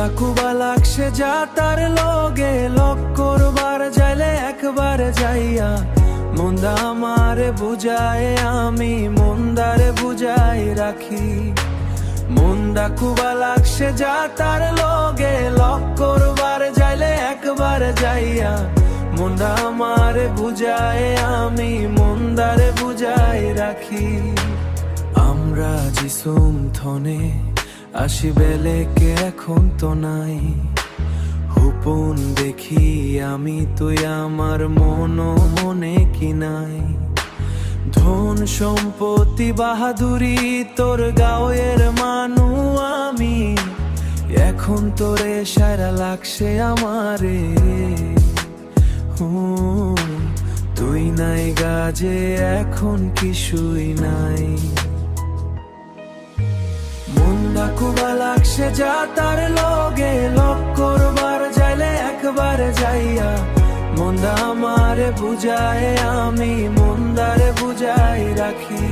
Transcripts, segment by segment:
মনটা খুবা লাগছে যা তার লগে লক করবার যাইলে একবার যাইয়া মন্দা আমারে বুঝায় আমি মন্দারে বুঝাই রাখি। মনটা খুবা লাগছে যা তার লগে লক করবার যাইলে একবার যাইয়া মন্দা আমারে বুঝায় আমি মন্দারে বুঝাই রাখি। আমরা যিসুম থনে আসি বেলেকে এখন তো নাই, হুপন দেখি আমি তুই আমার মনে কি নাই। ধন সম্পত্তি বাহাদুরি তোর গাঁয়ের মানু আমি, এখন তোরে সারা লাগছে আমারে। তুই নাই গাজে এখন কিছুই নাই। মনটা খুবা লাগছে যা তার লগে লক করবার যাইলে একবার যাইয়া মন্দা আমারে বুঝায় আমি মন্দারে বুঝাই রাখি।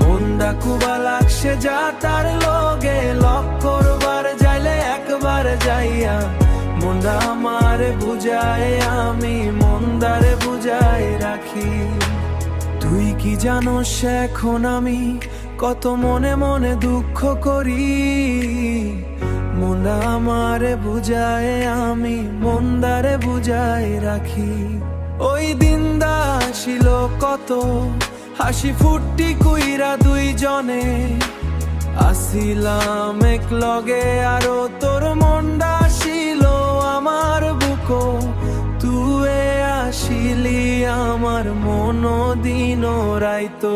মনটা খুবা লাগছে যা তার লগে লক করবার যাইলে একবার যাইয়া মন্দা আমারে বুঝায় আমি মন্দারে বুঝাই রাখি। তুই কি জানোস এখন আমি কত মনে মনে দুঃখ করি, মনটা আমারে বুঝায় আমি মন্দারে বুঝাই রাখি। ওই দিনদা ছিল কত হাসি ফুটি কইরা দুইজনে আসিলাম এক লগে আরো তোর মনটা ছিল আমার বুকো। তুই আসিলি আমার মন দিন রাইতো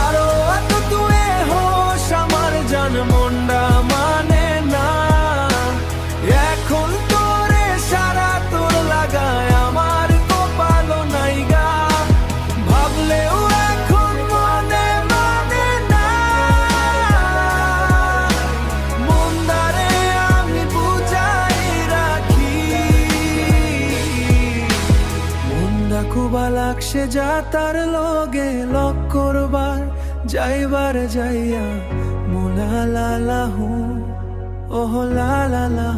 আরো এত তুই হোস আমার জান মনটা মানে না। এখন তোরে সারা তোর লাগায় আমার কপাল নাইগা, ভাবলেও এখন মনে মানে না। মন্দারে আমি বুঝাই রাখি। মনটা খুবা লাগছে যা তার লগে লক করবার যাইবার যাইয়া মোলা লালা হু ওহ লা লা লা।